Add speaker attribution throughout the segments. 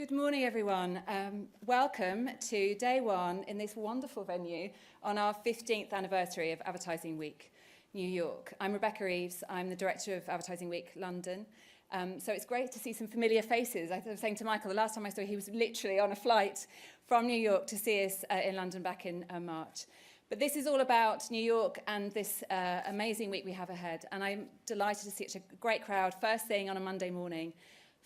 Speaker 1: Good morning, everyone. Welcome to day one in this wonderful venue on our 15th anniversary of Advertising Week, New York. I'm Rebecca Eves. I'm the Director of Advertising Week, London. So it's great to see some familiar faces. I was saying to Michael, the last time I saw him, he was literally on a flight from New York to see us in London back in March. But this is all about New York and this amazing week we have ahead. And I'm delighted to see such a great crowd first thing on a Monday morning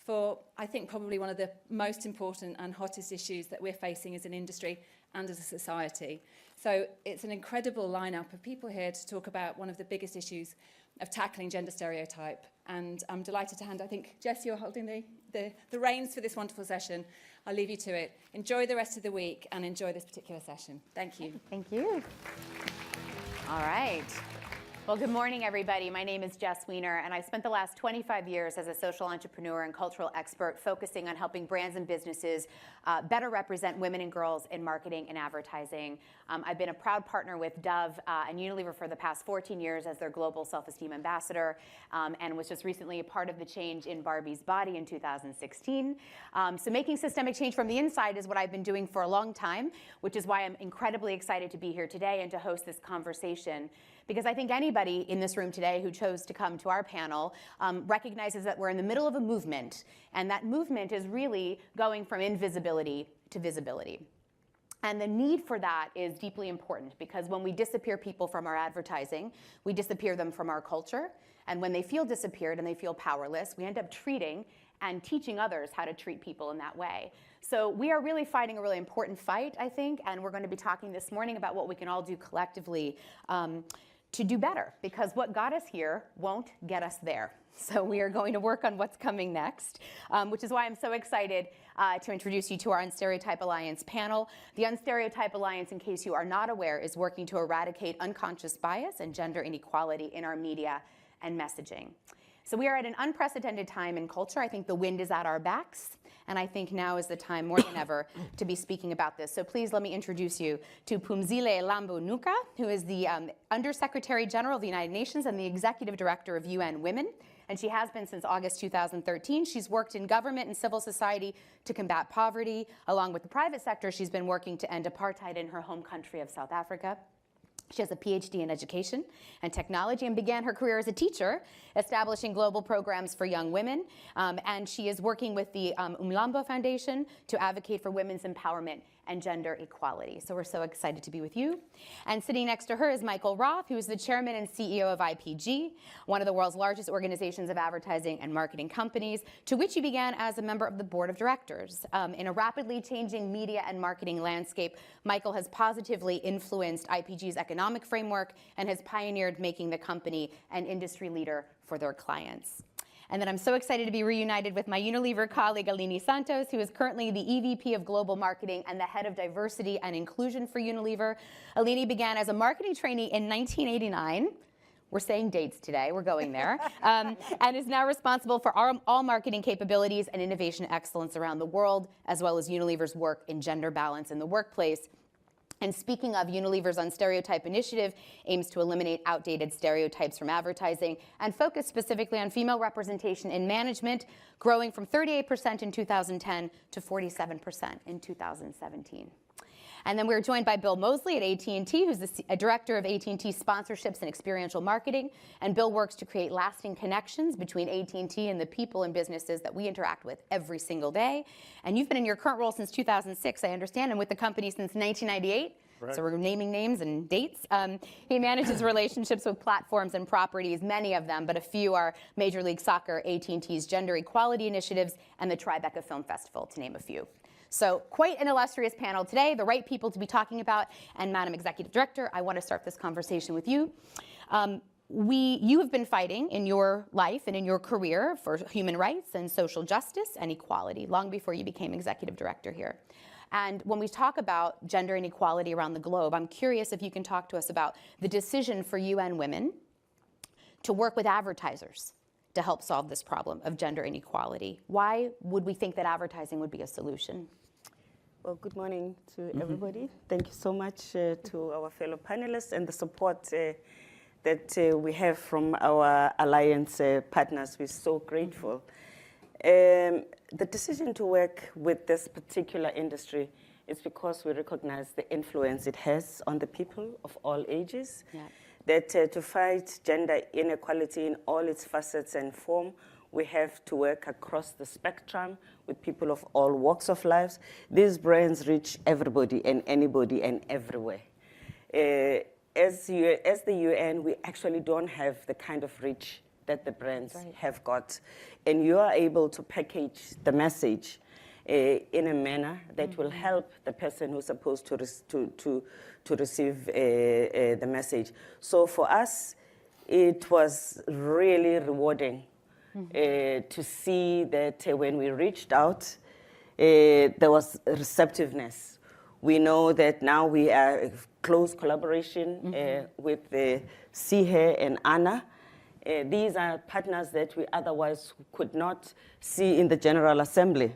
Speaker 1: for, I think, probably one of the most important and hottest issues that we're facing as an industry and as a society. So it's an incredible lineup of people here to talk about one of the biggest issues of tackling gender stereotype. And I'm delighted to hand, I think, Jess, you're holding the reins for this wonderful session. I'll leave you to it. Enjoy the rest of the week and enjoy this particular session. Thank you.
Speaker 2: Thank you. All right. Well, good morning, everybody. My name is Jess Weiner, and I spent the last 25 years as a social entrepreneur and cultural expert focusing on helping brands and businesses better represent women and girls in marketing and advertising. I've been a proud partner with Dove and Unilever for the past 14 years as their global self-esteem ambassador, and was just recently a part of the change in Barbie's body in 2016. So making systemic change from the inside is what I've been doing for a long time, which is why I'm incredibly excited to be here today and to host this conversation. Because I think anybody in this room today who chose to come to our panel recognizes that we're in the middle of a movement, and that movement is really going from invisibility to visibility. And the need for that is deeply important because when we disappear people from our advertising, we disappear them from our culture. And when they feel disappeared and they feel powerless, we end up treating and teaching others how to treat people in that way. So we are really fighting a really important fight, I think, and we're going to be talking this morning about what we can all do collectively to do better, because what got us here won't get us there. So we are going to work on what's coming next, which is why I'm so excited to introduce you to our Unstereotype Alliance panel. The Unstereotype Alliance, in case you are not aware, is working to eradicate unconscious bias and gender inequality in our media and messaging. So we are at an unprecedented time in culture. I think the wind is at our backs, and I think now is the time more than ever to be speaking about this. So please let me introduce you to Phumzile Lambo-Nuka, who is the Undersecretary General of the United Nations and the Executive Director of UN Women. And she has been since August 2013. She's worked in government and civil society to combat poverty. Along with the private sector, she's been working to end apartheid in her home country of South Africa. She has a PhD in education and technology and began her career as a teacher, establishing global programs for young women. And she is working with the Umlambo Foundation to advocate for women's empowerment and gender equality. So we're so excited to be with you. And sitting next to her is Michael Roth, who is the chairman and CEO of IPG, one of the world's largest organizations of advertising and marketing companies, to which he began as a member of the board of directors. In a rapidly changing media and marketing landscape, Michael has positively influenced IPG's economic framework and has pioneered making the company an industry leader for their clients. And then I'm so excited to be reunited with my Unilever colleague, Aline Santos, who is currently the EVP of Global Marketing and the Head of Diversity and Inclusion for Unilever. Aline began as a marketing trainee in 1989. We're saying dates today, we're going there, and is now responsible for all marketing capabilities and innovation excellence around the world, as well as Unilever's work in gender balance in the workplace. And speaking of, Unilever's Unstereotype initiative aims to eliminate outdated stereotypes from advertising and focus specifically on female representation in management, growing from 38% in 2010 to 47% in 2017. And then we're joined by Bill Mosley at AT&T, who's the director of AT&T Sponsorships and Experiential Marketing. And Bill works to create lasting connections between AT&T and the people and businesses that we interact with every single day. And you've been in your current role since 2006, I understand, and with the company since 1998. Right. So we're naming names and dates. He manages relationships with platforms and properties, many of them, but a few are Major League Soccer, AT&T's gender equality initiatives, and the Tribeca Film Festival, to name a few. So quite an illustrious panel today, the right people to be talking about. And Madam Executive Director, I want to start this conversation with you. You have been fighting in your life and in your career for human rights and social justice and equality long before you became Executive Director here. And when we talk about gender inequality around the globe, I'm curious if you can talk to us about the decision for UN Women to work with advertisers to help solve this problem of gender inequality. Why would we think that advertising would be a solution?
Speaker 3: Well, good morning to everybody. Thank you so much to our fellow panelists and the support that we have from our alliance partners. We're so grateful. The decision to work with this particular industry is because we recognize the influence it has on the people of all ages.
Speaker 2: Yeah.
Speaker 3: That to fight gender inequality in all its facets and form, we have to work across the spectrum with people of all walks of life. These brands reach everybody and anybody and everywhere. As the UN, we actually don't have the kind of reach that the brands have got. And you are able to package the message in a manner that will help the person who's supposed to receive the message. So for us, it was really rewarding to see that when we reached out, there was receptiveness. We know that now we are in close collaboration with Sihe and Anna. These are partners that we otherwise could not see in the General Assembly.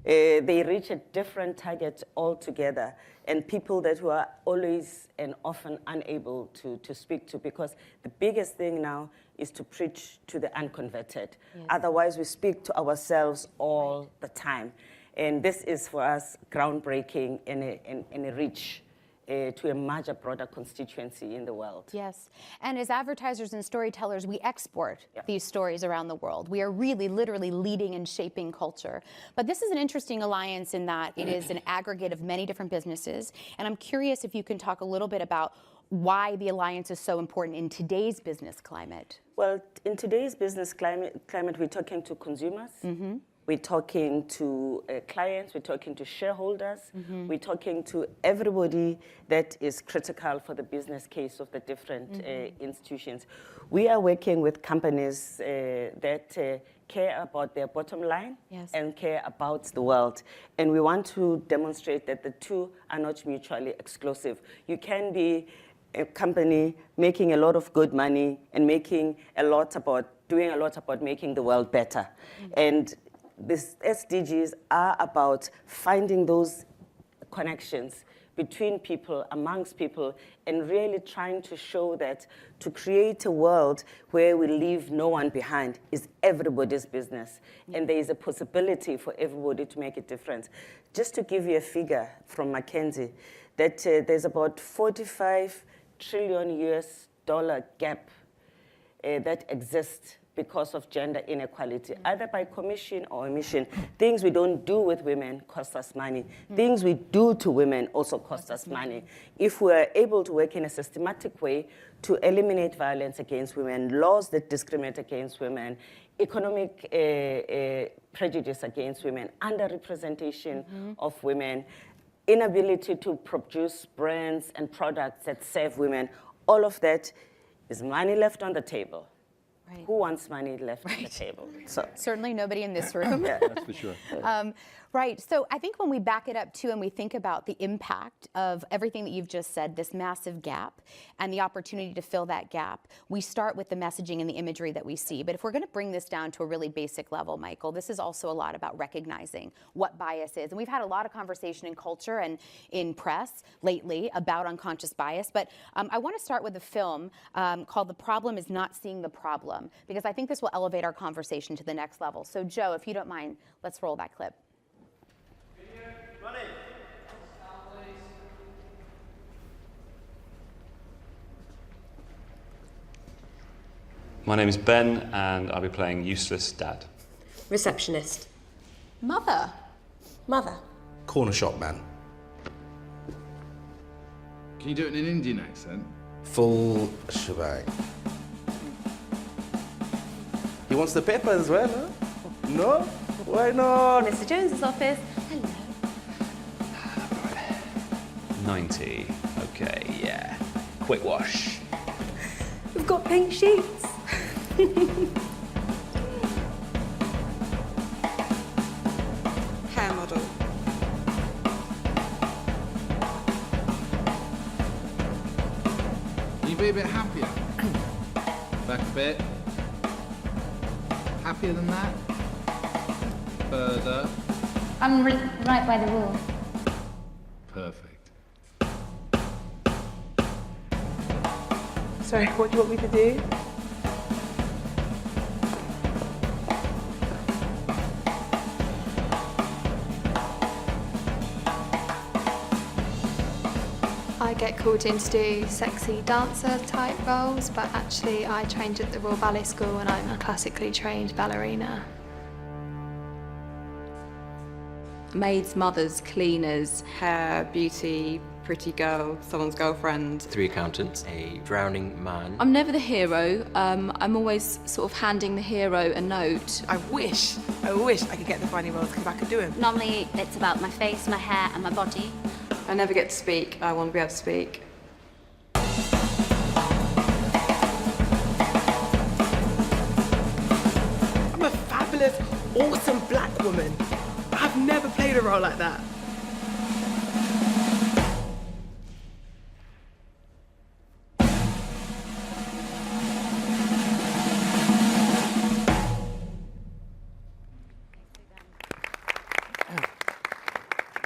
Speaker 3: They reach a different target altogether, and people that we are always and often unable to speak to, because the biggest thing now is to preach to the unconverted. Yes. Otherwise, we speak to ourselves all the time. And this is for us groundbreaking and a reach to a much broader constituency in the world.
Speaker 2: Yes, and as advertisers and storytellers, we export these stories around the world. We are really literally leading and shaping culture. But this is an interesting alliance in that it is an aggregate of many different businesses. And I'm curious if you can talk a little bit about why the alliance is so important in today's business climate.
Speaker 3: Well, in today's business climate we're talking to consumers. We're talking to clients, we're talking to shareholders, we're talking to everybody that is critical for the business case of the different institutions. We are working with companies that care about their bottom line and care about the world. And we want to demonstrate that the two are not mutually exclusive. You can be a company making a lot of good money and doing a lot about making the world better. And these SDGs are about finding those connections between people, amongst people, and really trying to show that to create a world where we leave no one behind is everybody's business. And there is a possibility for everybody to make a difference. Just to give you a figure from McKinsey, that there's about $45 trillion gap that exists because of gender inequality, either by commission or omission. Things we don't do with women cost us money. Things we do to women also cost us money. If we're able to work in a systematic way to eliminate violence against women, laws that discriminate against women, economic prejudice against women, underrepresentation of women, inability to produce brands and products that serve women, all of that is money left on the table. Right. Who wants money left on the table? So.
Speaker 2: Certainly nobody in this room.
Speaker 4: That's for sure.
Speaker 2: Right, so I think when we back it up too and we think about the impact of everything that you've just said, this massive gap and the opportunity to fill that gap, we start with the messaging and the imagery that we see. But if we're going to bring this down to a really basic level, Michael, this is also a lot about recognizing what bias is. And we've had a lot of conversation in culture and in press lately about unconscious bias. But I want to start with a film called The Problem Is Not Seeing the Problem, because I think this will elevate our conversation to the next level. So Joe, if you don't mind, let's roll that clip.
Speaker 4: My name is Ben, and I'll be playing Useless Dad.
Speaker 5: Receptionist.
Speaker 2: Mother.
Speaker 5: Mother.
Speaker 6: Corner shop man.
Speaker 7: Can you do it in an Indian accent?
Speaker 6: Full shebang. He wants the paper as well, huh? No? Why not?
Speaker 5: Mr. Jones's office. Hello.
Speaker 4: 90. Okay, yeah. Quick wash.
Speaker 5: We've got pink sheets.
Speaker 8: Hair model.
Speaker 7: Can you be a bit happier? Back a bit. Happier than that? Further.
Speaker 9: I'm right by the wall.
Speaker 7: Perfect.
Speaker 8: Sorry, what do you want me to do?
Speaker 10: I get called in to do sexy dancer type roles, but actually I trained at the Royal Ballet School and I'm a classically trained ballerina.
Speaker 1: Maids, mothers, cleaners.
Speaker 8: Hair, beauty, pretty girl, someone's girlfriend.
Speaker 11: 3 accountants, a drowning man.
Speaker 12: I'm never the hero. I'm always sort of handing the hero a note.
Speaker 8: I wish I could get the funny roles because I could do them.
Speaker 9: Normally it's about my face, my hair and my body.
Speaker 8: I never get to speak. I want to be able to speak. I'm a fabulous, awesome black woman. I've never played a role like that.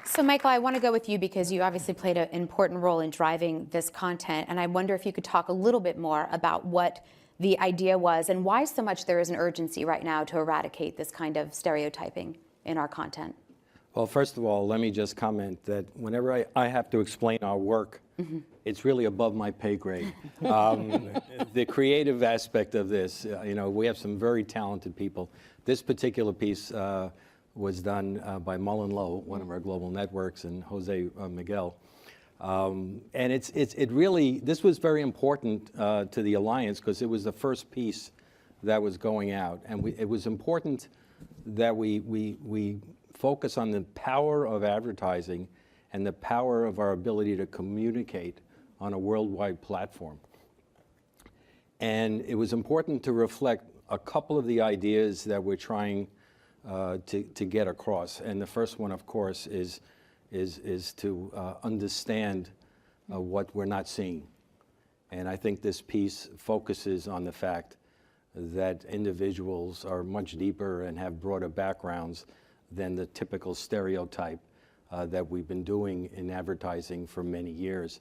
Speaker 2: So Michael, I want to go with you because you obviously played an important role in driving this content, and I wonder if you could talk a little bit more about what the idea was and why so much there is an urgency right now to eradicate this kind of stereotyping in our content.
Speaker 13: Well, first of all, let me just comment that whenever I have to explain our work, it's really above my pay grade. The creative aspect of this, we have some very talented people. This particular piece was done by Mullen Lowe, one of our global networks, and Jose Miguel. And this was very important to the Alliance because it was the first piece that was going out. And it was important that we focus on the power of advertising and the power of our ability to communicate on a worldwide platform. And it was important to reflect a couple of the ideas that we're trying to get across. And the first one, of course, is to understand what we're not seeing. And I think this piece focuses on the fact that individuals are much deeper and have broader backgrounds than the typical stereotype that we've been doing in advertising for many years.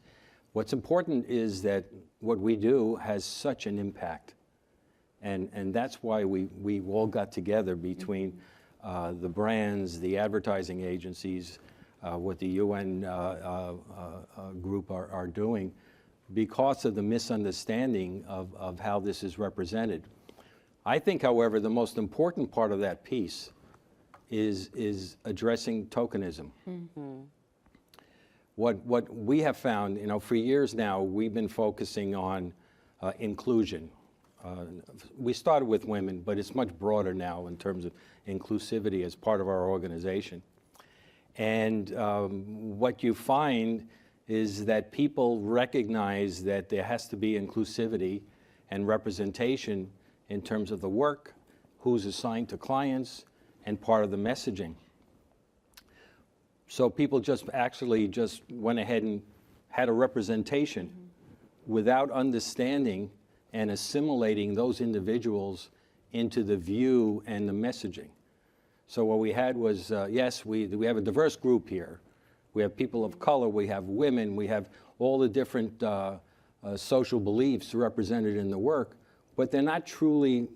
Speaker 13: What's important is that what we do has such an impact. And that's why we all got together between the brands, the advertising agencies, what the UN group are doing, because of the misunderstanding of how this is represented. I think, however, the most important part of that piece is addressing tokenism. What we have found, for years now, we've been focusing on inclusion. We started with women, but it's much broader now in terms of inclusivity as part of our organization. And what you find is that people recognize that there has to be inclusivity and representation in terms of the work, who's assigned to clients, and part of the messaging. So people just went ahead and had a representation without understanding and assimilating those individuals into the view and the messaging. So what we had was, yes, we have a diverse group here. We have people of color, we have women, we have all the different social beliefs represented in the work, but they're not truly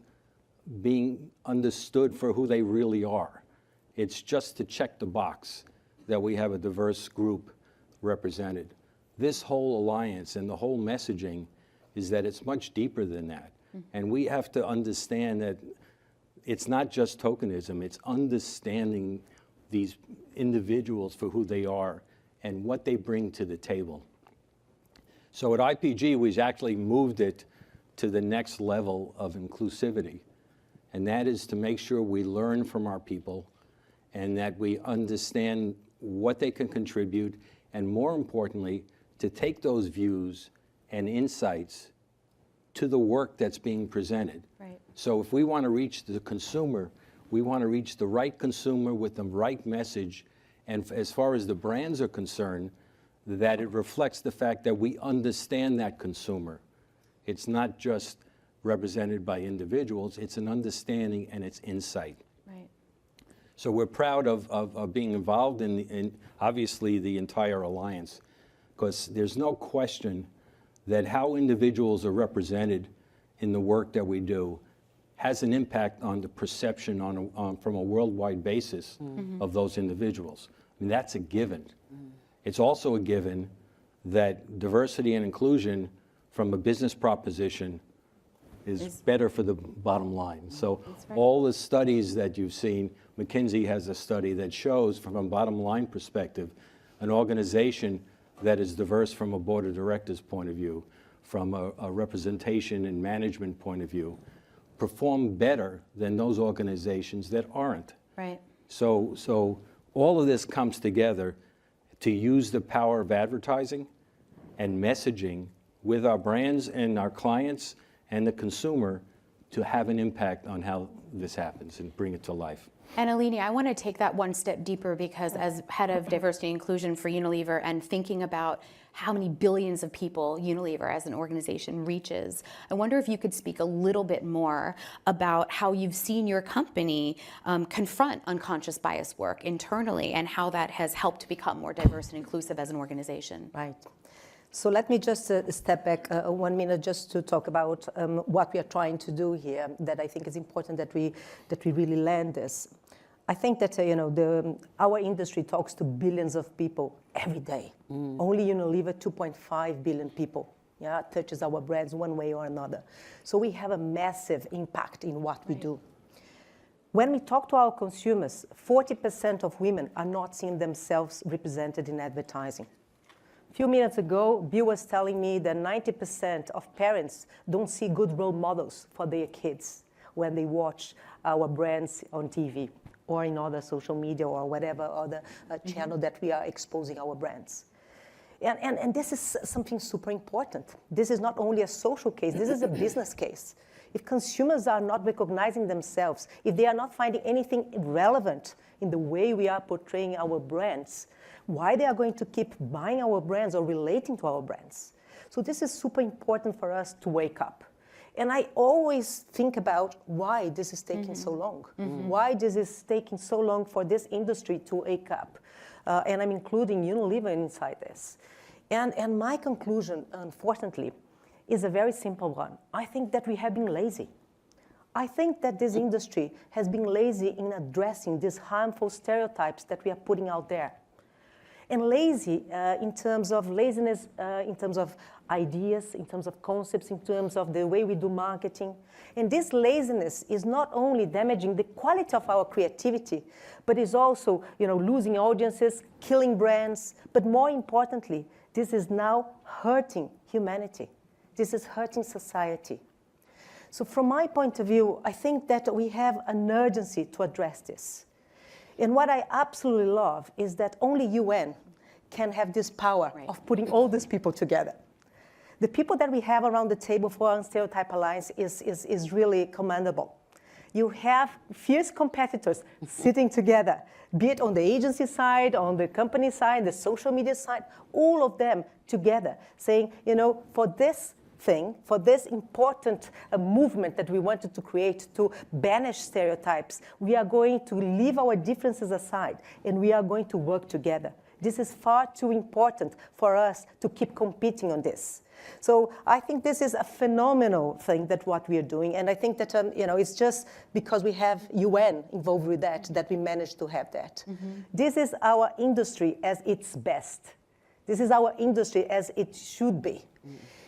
Speaker 13: being understood for who they really are. It's just to check the box that we have a diverse group represented. This whole alliance and the whole messaging is that it's much deeper than that. And we have to understand that it's not just tokenism, it's understanding these individuals for who they are and what they bring to the table. So at IPG, we've actually moved it to the next level of inclusivity. And that is to make sure we learn from our people and that we understand what they can contribute, and more importantly, to take those views and insights to the work that's being presented.
Speaker 2: Right.
Speaker 13: So if we want to reach the consumer, we want to reach the right consumer with the right message, and as far as the brands are concerned, that it reflects the fact that we understand that consumer. It's not just represented by individuals, it's an understanding and it's insight.
Speaker 2: Right.
Speaker 13: So we're proud of being involved in obviously the entire alliance, because there's no question that how individuals are represented in the work that we do has an impact on the perception from a worldwide basis of those individuals. I mean, that's a given. It's also a given that diversity and inclusion from a business proposition is better for the bottom line. So all the studies that you've seen, McKinsey has a study that shows from a bottom line perspective, an organization that is diverse from a board of directors point of view, from a representation and management point of view, perform better than those organizations that aren't.
Speaker 2: Right.
Speaker 13: So all of this comes together to use the power of advertising and messaging with our brands and our clients and the consumer to have an impact on how this happens and bring it to life.
Speaker 2: And Alini, I want to take that one step deeper because as head of diversity and inclusion for Unilever and thinking about how many billions of people Unilever as an organization reaches, I wonder if you could speak a little bit more about how you've seen your company confront unconscious bias work internally and how that has helped become more diverse and inclusive as an organization.
Speaker 14: Right. So let me just step back 1 minute just to talk about what we are trying to do here, that I think is important that we really land this. I think that our industry talks to billions of people every day. Only Unilever, 2.5 billion people, touches our brands one way or another. So we have a massive impact in what we do. When we talk to our consumers, 40% of women are not seeing themselves represented in advertising. A few minutes ago, Bill was telling me that 90% of parents don't see good role models for their kids when they watch our brands on TV or in other social media or whatever other channel that we are exposing our brands. And this is something super important. This is not only a social case, this is a business case. If consumers are not recognizing themselves, if they are not finding anything relevant in the way we are portraying our brands, why they are going to keep buying our brands or relating to our brands? So this is super important for us to wake up. And I always think about why this is taking so long. Why this is taking so long for this industry to wake up. And I'm including Unilever inside this. And my conclusion, unfortunately, is a very simple one. I think that we have been lazy. I think that this industry has been lazy in addressing these harmful stereotypes that we are putting out there. And lazy in terms of laziness, in terms of ideas, in terms of concepts, in terms of the way we do marketing. And this laziness is not only damaging the quality of our creativity, but is also, losing audiences, killing brands. But more importantly, this is now hurting humanity. This is hurting society. So from my point of view, I think that we have an urgency to address this. And what I absolutely love is that only UN can have this power of putting all these people together. The people that we have around the table for Unstereotype Alliance is really commendable. You have fierce competitors sitting together, be it on the agency side, on the company side, the social media side, all of them together saying, for this thing, for this important movement that we wanted to create to banish stereotypes, we are going to leave our differences aside and we are going to work together. This is far too important for us to keep competing on this. So I think this is a phenomenal thing that what we are doing, and I think that it's just because we have UN involved with that we managed to have that. This is our industry as its best. This is our industry as it should be.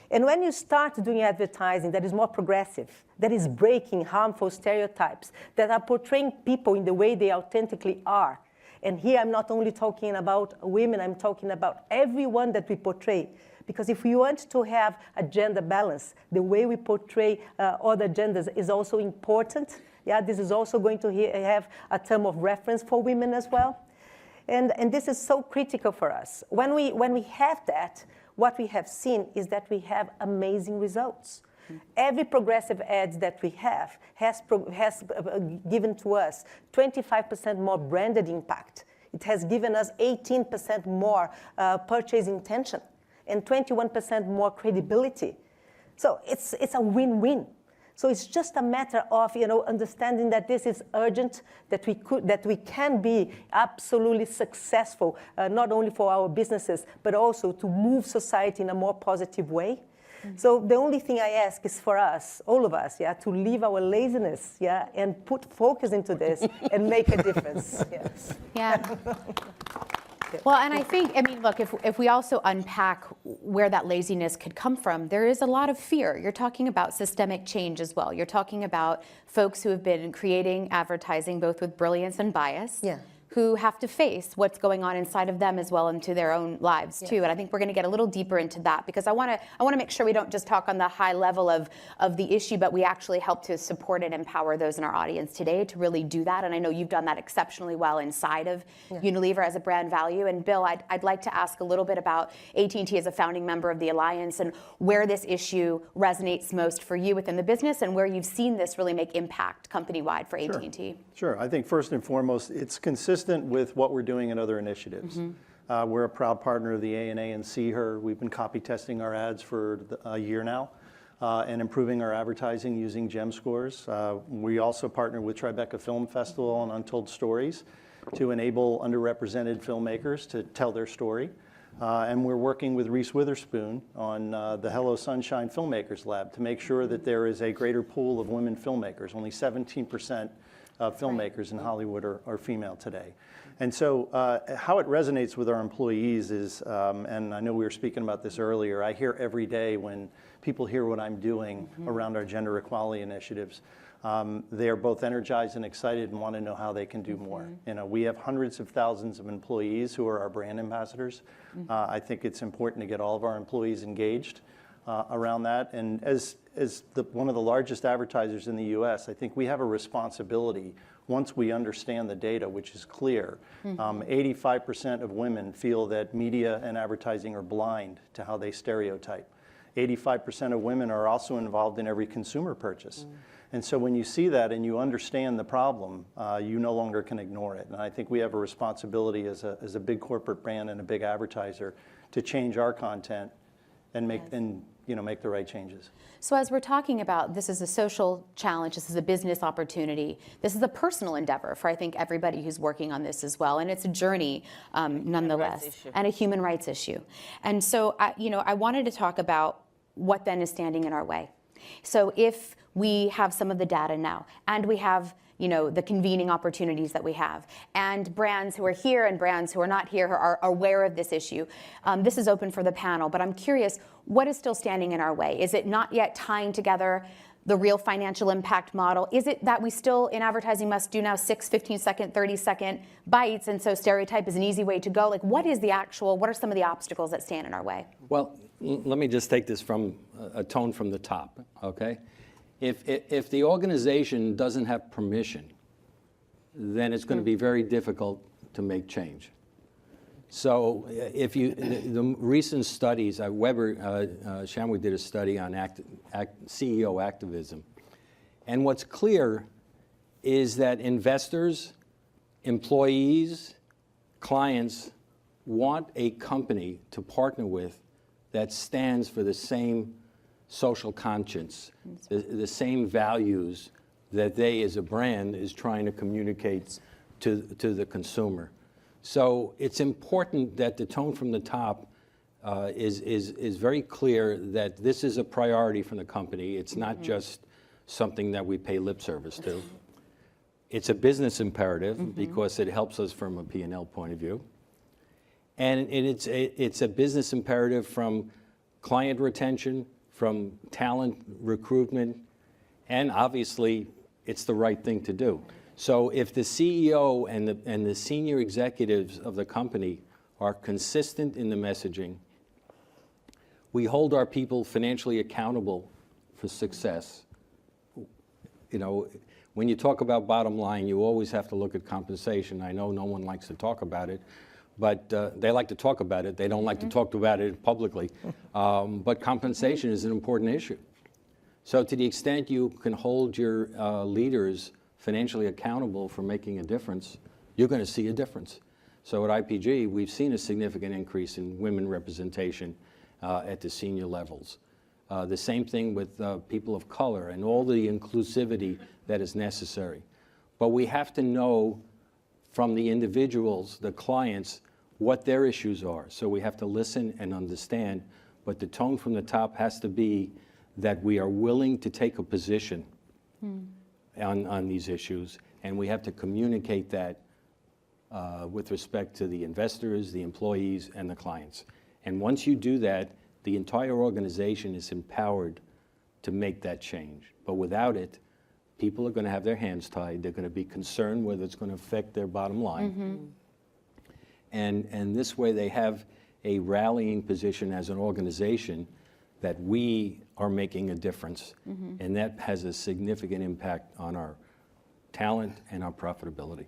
Speaker 14: And when you start doing advertising that is more progressive, that is breaking harmful stereotypes, that are portraying people in the way they authentically are, and here I'm not only talking about women, I'm talking about everyone that we portray. Because if we want to have a gender balance, the way we portray other genders is also important. This is also going to have a term of reference for women as well. And this is so critical for us. When we have that, what we have seen is that we have amazing results. Every progressive ad that we have has given to us 25% more branded impact. It has given us 18% more purchase intention and 21% more credibility. So it's a win-win. So it's just a matter of understanding that this is urgent, that we can be absolutely successful, not only for our businesses, but also to move society in a more positive way. So the only thing I ask is for us, all of us, to leave our laziness, and put focus into this and make a difference. Yes.
Speaker 2: Yeah. Well, and I think, I mean, look, if we also unpack where that laziness could come from, there is a lot of fear. You're talking about systemic change as well. You're talking about folks who have been creating advertising both with brilliance and bias.
Speaker 14: Yeah.
Speaker 2: Who have to face what's going on inside of them as well into their own lives too.
Speaker 14: Yes.
Speaker 2: And I think we're going to get a little deeper into that because I want to make sure we don't just talk on the high level of the issue, but we actually help to support and empower those in our audience today to really do that. And I know you've done that exceptionally well inside of Unilever as a brand value. And Bill, I'd like to ask a little bit about AT&T as a founding member of the Alliance and where this issue resonates most for you within the business and where you've seen this really make impact company-wide for AT&T.
Speaker 15: Sure. I think first and foremost, it's consistent with what we're doing in other initiatives. We're a proud partner of the ANA and CHER. We've been copy testing our ads for a year now and improving our advertising using GEM scores. We also partner with Tribeca Film Festival and Untold Stories to enable underrepresented filmmakers to tell their story. And we're working with Reese Witherspoon on the Hello Sunshine Filmmakers Lab to make sure that there is a greater pool of women filmmakers. Only 17% of filmmakers in Hollywood are female today. And so how it resonates with our employees is, and I know we were speaking about this earlier, I hear every day when people hear what I'm doing around our gender equality initiatives, they are both energized and excited and want to know how they can do more. You know, we have hundreds of thousands of employees who are our brand ambassadors. I think it's important to get all of our employees engaged around that. And as one of the largest advertisers in the US, I think we have a responsibility once we understand the data, which is clear. 85% of women feel that media and advertising are blind to how they stereotype. 85% of women are also involved in every consumer purchase. And so when you see that and you understand the problem, you no longer can ignore it. And I think we have a responsibility as a big corporate brand and a big advertiser to change our content and make make the right changes.
Speaker 2: So as we're talking about, this is a social challenge, this is a business opportunity, this is a personal endeavor for I think everybody who's working on this as well, and it's a journey nonetheless, and a human rights issue. And so I wanted to talk about what then is standing in our way. So if we have some of the data now, and we have the convening opportunities that we have, and brands who are here and brands who are not here who are aware of this issue. This is open for the panel, but I'm curious, what is still standing in our way? Is it not yet tying together the real financial impact model? Is it that we still, in advertising, must do now 6, 15-second, 30-second bites, and so stereotype is an easy way to go? Like, what are some of the obstacles that stand in our way?
Speaker 13: Well, let me just take this from a tone from the top, okay? If the organization doesn't have permission, then it's going to be very difficult to make change. So the recent studies, Weber Shamwood did a study on CEO activism. And what's clear is that investors, employees, clients want a company to partner with that stands for the same social conscience, the same values that they as a brand is trying to communicate to the consumer. So it's important that the tone from the top is very clear that this is a priority for the company. It's not just something that we pay lip service to. It's a business imperative because it helps us from a P&L point of view. And it's a business imperative from client retention, from talent recruitment, and obviously it's the right thing to do. So if the CEO and the senior executives of the company are consistent in the messaging, we hold our people financially accountable for success. When you talk about bottom line, you always have to look at compensation. I know no one likes to talk about it, but they like to talk about it. They don't like to talk about it publicly. But compensation is an important issue. So to the extent you can hold your leaders financially accountable for making a difference, you're going to see a difference. So at IPG, we've seen a significant increase in women representation at the senior levels. The same thing with people of color and all the inclusivity that is necessary. But we have to know from the individuals, the clients, what their issues are. So we have to listen and understand, but the tone from the top has to be that we are willing to take a position on these issues, and we have to communicate that with respect to the investors, the employees, and the clients. And once you do that, the entire organization is empowered to make that change. But without it, people are going to have their hands tied. They're going to be concerned whether it's going to affect their bottom line. And this way they have a rallying position as an organization that we are making a difference. And that has a significant impact on our talent and our profitability.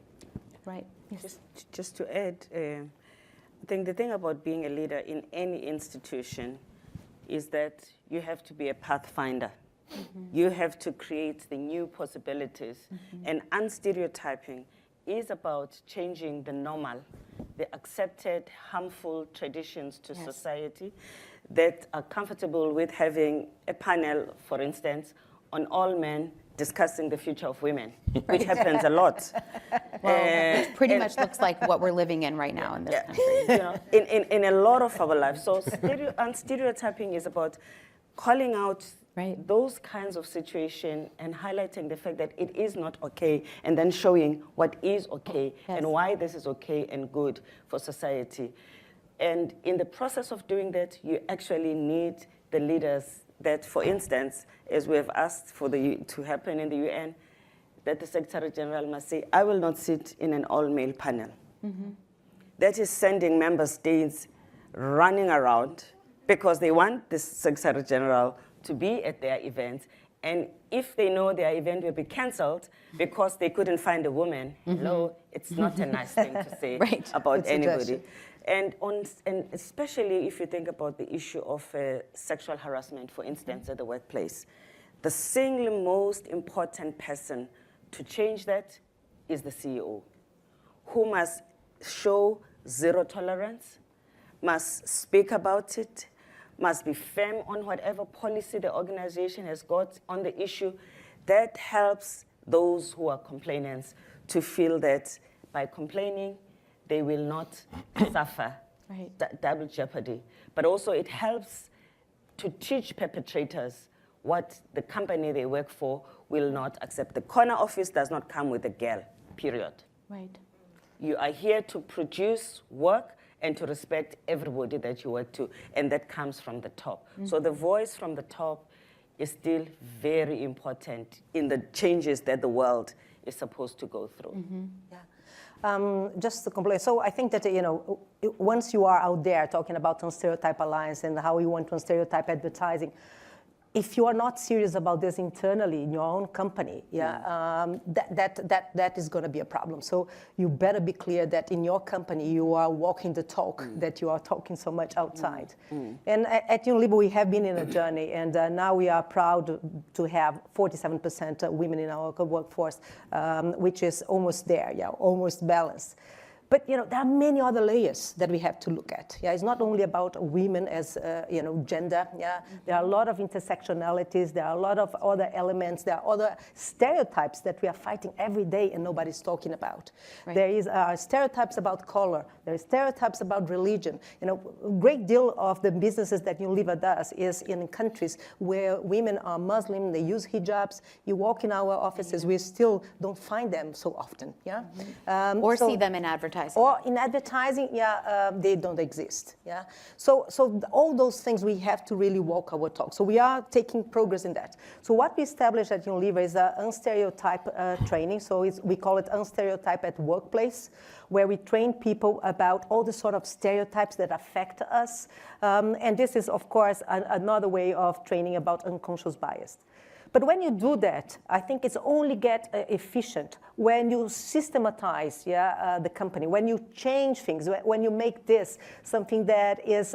Speaker 2: Right.
Speaker 3: Just to add, I think the thing about being a leader in any institution is that you have to be a pathfinder. You have to create the new possibilities. And unstereotyping is about changing the normal, the accepted harmful traditions to society that are comfortable with having a panel, for instance, on all men discussing the future of women, which happens a lot.
Speaker 2: Well, it pretty much looks like what we're living in right now in this country.
Speaker 3: You know, in a lot of our lives. So stereotyping is about calling out those kinds of situations and highlighting the fact that it is not okay, and then showing what is okay and why this is okay and good for society. And in the process of doing that, you actually need the leaders that, for instance, as we have asked for to happen in the UN, that the Secretary General must say, I will not sit in an all-male panel. That is sending member states running around because they want the Secretary General to be at their events. And if they know their event will be canceled because they couldn't find a woman, no, it's not a nice thing to say about anybody. And especially if you think about the issue of sexual harassment, for instance, at the workplace, the single most important person to change that is the CEO, who must show zero tolerance, must speak about it, must be firm on whatever policy the organization has got on the issue. That helps those who are complainants to feel that by complaining, they will not suffer double jeopardy. But also it helps to teach perpetrators what the company they work for will not accept. The corner office does not come with a girl, period.
Speaker 2: Right.
Speaker 3: You are here to produce work and to respect everybody that you work to, and that comes from the top. So the voice from the top is still very important in the changes that the world is supposed to go through.
Speaker 14: Just to complete, so I think that, you know, once you are out there talking about Unstereotype Alliance and how you want to unstereotype advertising, if you are not serious about this internally in your own company, that is going to be a problem. So you better be clear that in your company you are walking the talk, that you are talking so much outside. And at Unilever we have been in a journey, and now we are proud to have 47% women in our workforce, which is almost there, almost balanced. But you know, there are many other layers that we have to look at. It's not only about women as you know, gender. There are a lot of intersectionalities. There are a lot of other elements. There are other stereotypes that we are fighting every day and nobody's talking about. There is stereotypes about color. There are stereotypes about religion. You know, a great deal of the businesses that Unilever does is in countries where women are Muslim. They use hijabs. You walk in our offices, we still don't find them so often.
Speaker 2: Or see them in advertising.
Speaker 14: Or in advertising, they don't exist. So all those things we have to really walk our talk. So we are taking progress in that. So what we established at Unilever is a Unstereotype training. So we call it Unstereotype at Workplace, where we train people about all the sort of stereotypes that affect us. And this is, of course, another way of training about unconscious bias. But when you do that, I think it's only get efficient when you systematize the company, when you change things, when you make this something that is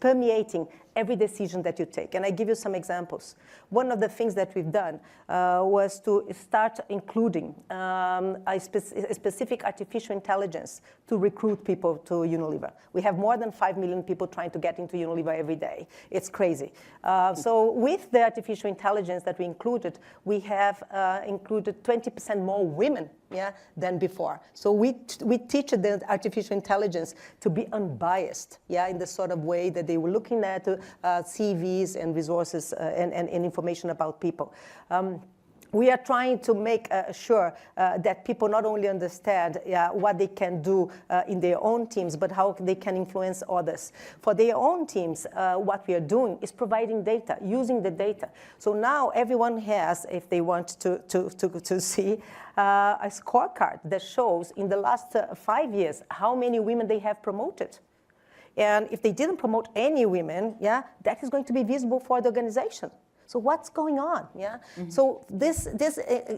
Speaker 14: permeating every decision that you take. And I give you some examples. One of the things that we've done was to start including a specific artificial intelligence to recruit people to Unilever. We have more than 5 million people trying to get into Unilever every day. It's crazy. So with the artificial intelligence that we included, we have included 20% more women than before. So we teach the artificial intelligence to be unbiased, in the sort of way that they were looking at CVs and resources and information about people. we are trying to make sure that people not only understand what they can do in their own teams, but how they can influence others. For their own teams, what we are doing is providing data, using the data. So now everyone has, if they want to see, a scorecard that shows in the last 5 years how many women they have promoted. And if they didn't promote any women, that is going to be visible for the organization. So what's going on? So this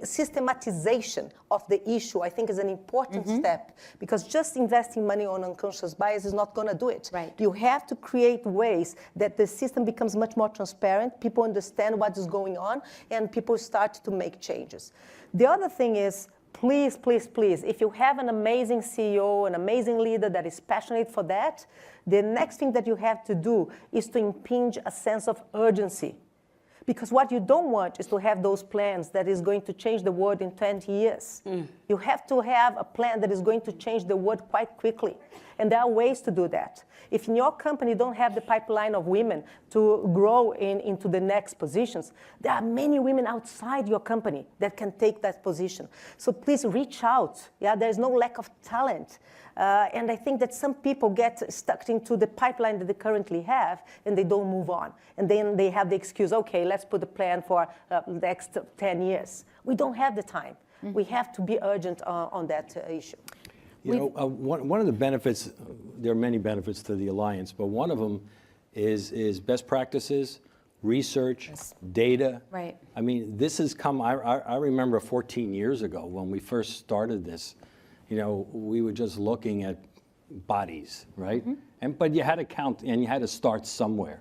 Speaker 14: systematization of the issue, I think, is an important step, because just investing money on unconscious bias is not going to do it.
Speaker 2: Right.
Speaker 14: You have to create ways that the system becomes much more transparent, people understand what is going on, and people start to make changes. The other thing is, please, please, please, if you have an amazing CEO, an amazing leader that is passionate for that, the next thing that you have to do is to impinge a sense of urgency. Because what you don't want is to have those plans that is going to change the world in 20 years. You have to have a plan that is going to change the world quite quickly. And there are ways to do that. If in your company you don't have the pipeline of women to grow into the next positions, there are many women outside your company that can take that position. So please reach out. There's no lack of talent. And I think that some people get stuck into the pipeline that they currently have, and they don't move on. And then they have the excuse, okay, let's put a plan for the next 10 years. We don't have the time. We have to be urgent on that issue.
Speaker 13: You know, one of the benefits, there are many benefits to the Alliance, but one of them is best practices, research, data.
Speaker 2: Right.
Speaker 13: I mean, this has come, I remember 14 years ago when we first started this, you know, we were just looking at bodies, right? But you had to count and you had to start somewhere.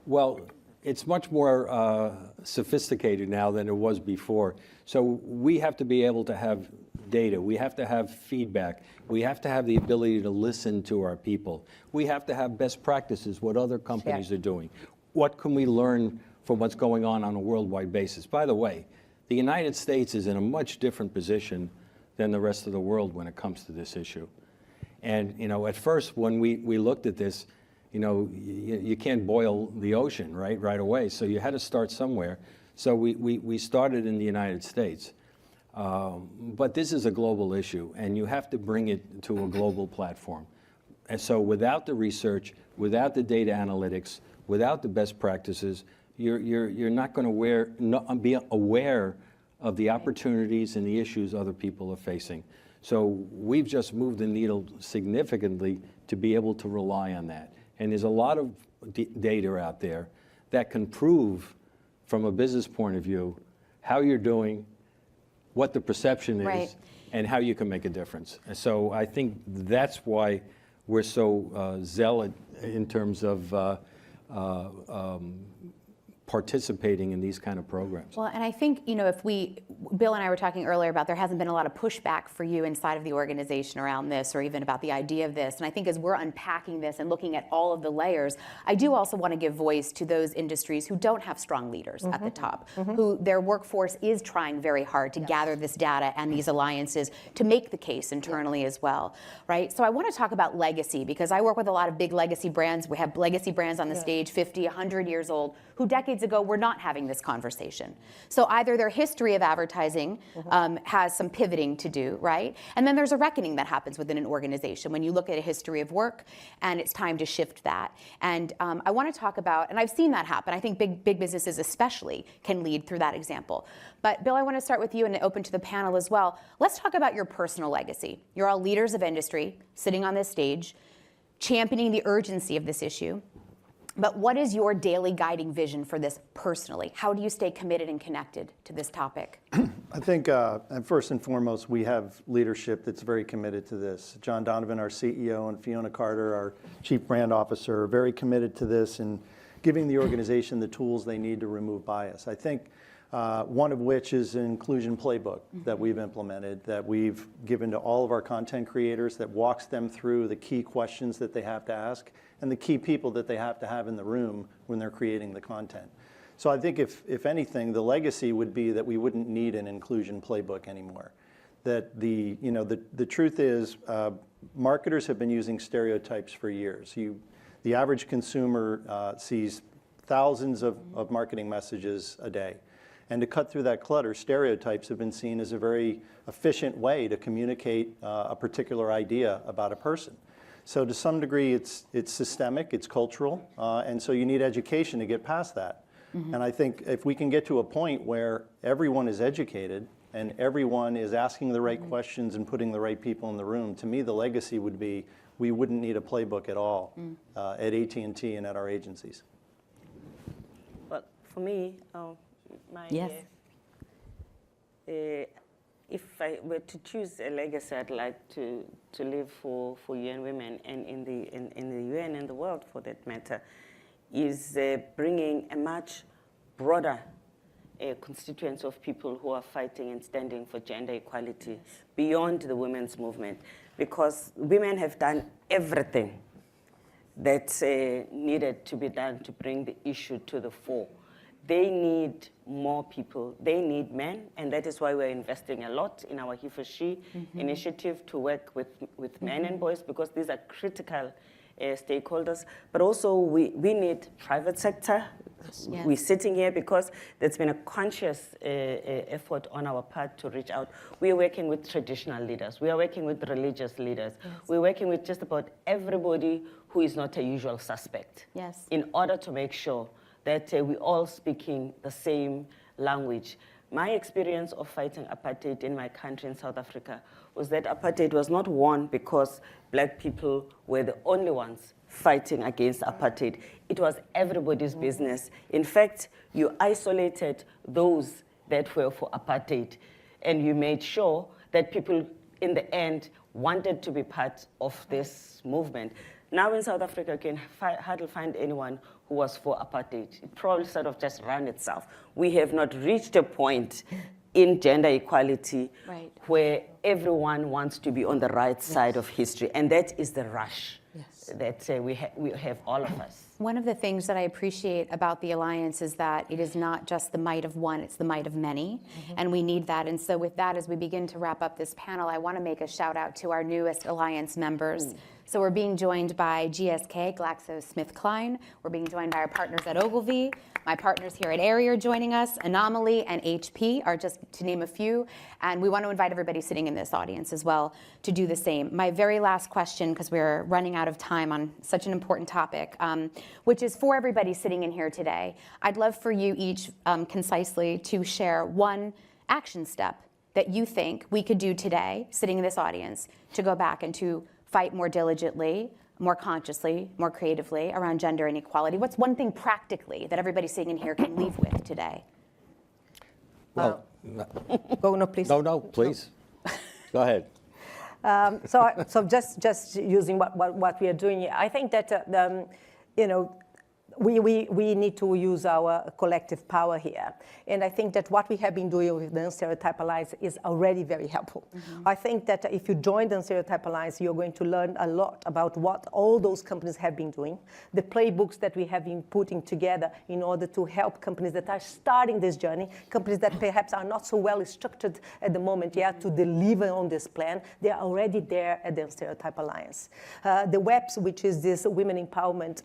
Speaker 13: Well, it's much more sophisticated now than it was before. So we have to be able to have data. We have to have feedback. We have to have the ability to listen to our people. We have to have best practices, what other companies are doing. What can we learn from what's going on a worldwide basis? By the way, the United States is in a much different position than the rest of the world when it comes to this issue. And, you know, at first when we looked at this, you know, you can't boil the ocean, right away. So you had to start somewhere. So we started in the United States. But this is a global issue, and you have to bring it to a global platform. And so without the research, without the data analytics, without the best practices, you're not going to be aware of the opportunities and the issues other people are facing. So we've just moved the needle significantly to be able to rely on that. And there's a lot of data out there that can prove, from a business point of view, how you're doing, what the perception is, and how you can make a difference. And so I think that's why we're so zealot in terms of participating in these kind of programs.
Speaker 2: Well, and I think, you know, Bill and I were talking earlier about there hasn't been a lot of pushback for you inside of the organization around this, or even about the idea of this. And I think as we're unpacking this and looking at all of the layers, I do also want to give voice to those industries who don't have strong leaders at the top, who their workforce is trying very hard to gather this data and these alliances to make the case internally as well, right? So I want to talk about legacy, because I work with a lot of big legacy brands. We have legacy brands on the stage, 50, 100 years old, who decades ago were not having this conversation. So either their history of advertising has some pivoting to do, right? And then there's a reckoning that happens within an organization when you look at a history of work and it's time to shift that. And I want to talk about, and I've seen that happen, I think big businesses especially can lead through that example. But Bill, I want to start with you and open to the panel as well. Let's talk about your personal legacy. You're all leaders of industry sitting on this stage, championing the urgency of this issue. But what is your daily guiding vision for this personally? How do you stay committed and connected to this topic?
Speaker 15: I think, first and foremost, we have leadership that's very committed to this. John Donovan, our CEO, and Fiona Carter, our Chief Brand Officer, are very committed to this and giving the organization the tools they need to remove bias. I think one of which is an inclusion playbook that we've implemented, that we've given to all of our content creators, that walks them through the key questions that they have to ask and the key people that they have to have in the room when they're creating the content. So I think if anything, the legacy would be that we wouldn't need an inclusion playbook anymore. That the truth is, marketers have been using stereotypes for years. The average consumer sees thousands of marketing messages a day. And to cut through that clutter, stereotypes have been seen as a very efficient way to communicate a particular idea about a person. So to some degree, it's systemic, it's cultural, and so you need education to get past that. And I think if we can get to a point where everyone is educated and everyone is asking the right questions and putting the right people in the room, to me the legacy would be we wouldn't need a playbook at all at AT&T and at our agencies.
Speaker 3: Well, for me,
Speaker 2: Yes.
Speaker 3: If I were to choose a legacy I'd like to leave for UN women and in the UN and the world for that matter, is bringing a much broader constituency of people who are fighting and standing for gender equality beyond the women's movement, because women have done everything that needed to be done to bring the issue to the fore. They need more people. They need men, and that is why we're investing a lot in our He for She initiative to work with men and boys, because these are critical stakeholders. But also we need private sector.
Speaker 2: Yes.
Speaker 3: We're sitting here because there's been a conscious effort on our part to reach out. We are working with traditional leaders. We are working with religious leaders.
Speaker 2: Yes.
Speaker 3: We're working with just about everybody who is not a usual suspect.
Speaker 2: Yes.
Speaker 3: In order to make sure that we're all speaking the same language. My experience of fighting apartheid in my country, in South Africa, was that apartheid was not won because black people were the only ones fighting against apartheid. It was everybody's business. In fact, you isolated those that were for apartheid, and you made sure that people, in the end, wanted to be part of this movement. Now in South Africa, you can hardly find anyone who was for apartheid. It probably sort of just ran itself. We have not reached a point in gender equality where everyone wants to be on the right side of history, and that is the rush that we have all of us.
Speaker 2: One of the things that I appreciate about the Alliance is that it is not just the might of one, it's the might of many, and we need that. And so with that, as we begin to wrap up this panel, I want to make a shout out to our newest Alliance members. So we're being joined by GSK, GlaxoSmithKline. We're being joined by our partners at Ogilvy. My partners here at Aerie are joining us. Anomaly and HP are just to name a few. And we want to invite everybody sitting in this audience as well to do the same. My very last question, because we're running out of time on such an important topic, which is for everybody sitting in here today. I'd love for you each concisely to share one action step that you think we could do today, sitting in this audience, to go back and to fight more diligently, more consciously, more creatively around gender inequality. What's one thing practically that everybody sitting in here can leave with today?
Speaker 13: Well,
Speaker 14: Go, no, please.
Speaker 13: no, please. Go ahead.
Speaker 14: So just using what we are doing here, I think that we need to use our collective power here. And I think that what we have been doing with the Unstereotype Alliance is already very helpful. I think that if you join the Unstereotype Alliance, you're going to learn a lot about what all those companies have been doing, the playbooks that we have been putting together in order to help companies that are starting this journey, companies that perhaps are not so well structured at the moment yet to deliver on this plan. They are already there at the Unstereotype Alliance. The WEPS, which is this women empowerment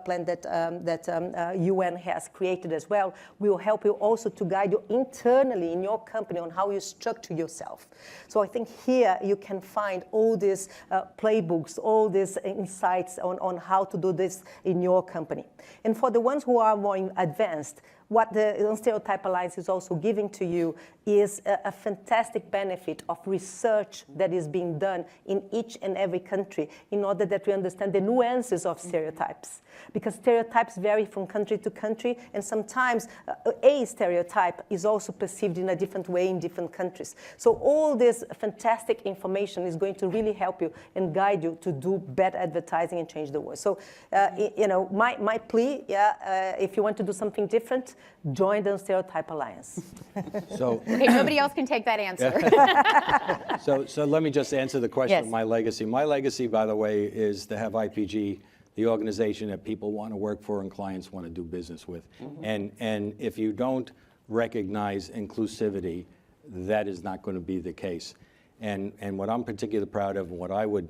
Speaker 14: plan that UN has created as well, will help you also to guide you internally in your company on how you structure yourself. So I think here you can find all these playbooks, all these insights on how to do this in your company. And for the ones who are more advanced, what the Unstereotype Alliance is also giving to you is a fantastic benefit of research that is being done in each and every country in order that we understand the nuances of stereotypes. Because stereotypes vary from country to country, and sometimes a stereotype is also perceived in a different way in different countries. So all this fantastic information is going to really help you and guide you to do better advertising and change the world. So, my plea, if you want to do something different, join the Unstereotype Alliance.
Speaker 13: So,
Speaker 2: okay, nobody else can take that answer.
Speaker 13: so let me just answer the question of my legacy. My legacy, by the way, is to have IPG, the organization that people want to work for and clients want to do business with. And if you don't recognize inclusivity, that is not going to be the case. And what I'm particularly proud of, and what I would,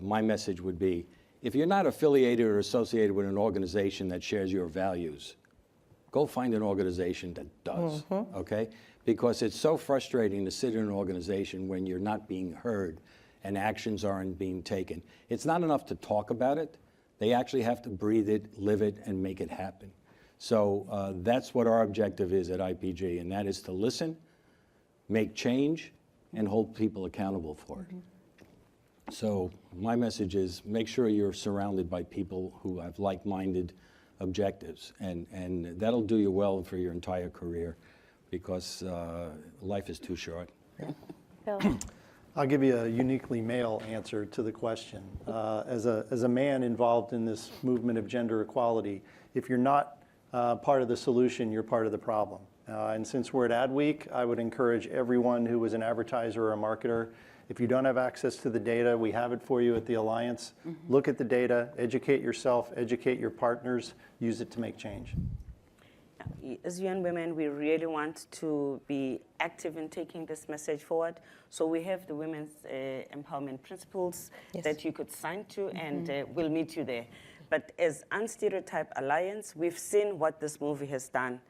Speaker 13: my message would be, if you're not affiliated or associated with an organization that shares your values, go find an organization that does, okay? Because it's so frustrating to sit in an organization when you're not being heard and actions aren't being taken. It's not enough to talk about it. They actually have to breathe it, live it, and make it happen. So that's what our objective is at IPG, and that is to listen, make change, and hold people accountable for it. So my message is make sure you're surrounded by people who have like-minded objectives, and that'll do you well for your entire career, because life is too short.
Speaker 2: Bill?
Speaker 15: I'll give you a uniquely male answer to the question. As a man involved in this movement of gender equality, if you're not part of the solution, you're part of the problem. And since we're at Ad Week, I would encourage everyone who is an advertiser or a marketer, if you don't have access to the data, we have it for you at the Alliance. Look at the data, educate yourself, educate your partners, use it to make change.
Speaker 3: As UN Women, we really want to be active in taking this message forward. So we have the Women's Empowerment Principles that you could sign to, and we'll meet you there. But as Unstereotype Alliance, we've seen what this movie has done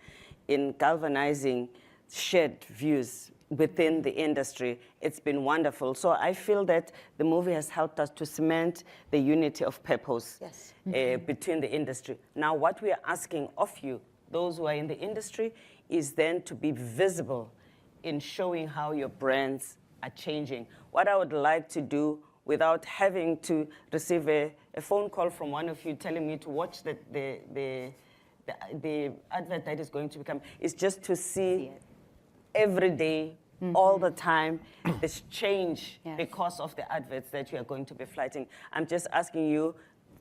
Speaker 3: in galvanizing shared views within the industry. It's been wonderful. So I feel that the movie has helped us to cement the unity of purpose between the industry. Now, what we are asking of you, those who are in the industry, is then to be visible in showing how your brands are changing. What I would like to do without having to receive a phone call from one of you telling me to watch the advert that is going to become, is just to see every day, all the time, this change because of the adverts that you are going to be flighting. I'm just asking you,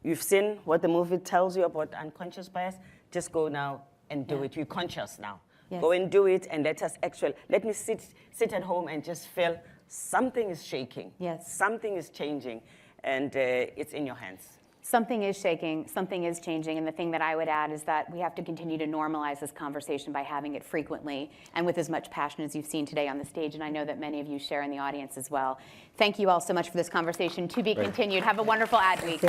Speaker 3: you've seen what the movie tells you about unconscious bias, just go now and do it. You're conscious now. Go and do it, and let me sit at home and just feel something is shaking. Something is changing, and it's in your hands.
Speaker 2: Something is shaking, something is changing, and the thing that I would add is that we have to continue to normalize this conversation by having it frequently and with as much passion as you've seen today on the stage, and I know that many of you share in the audience as well. Thank you all so much for this conversation. To be continued. Have a wonderful Ad Week.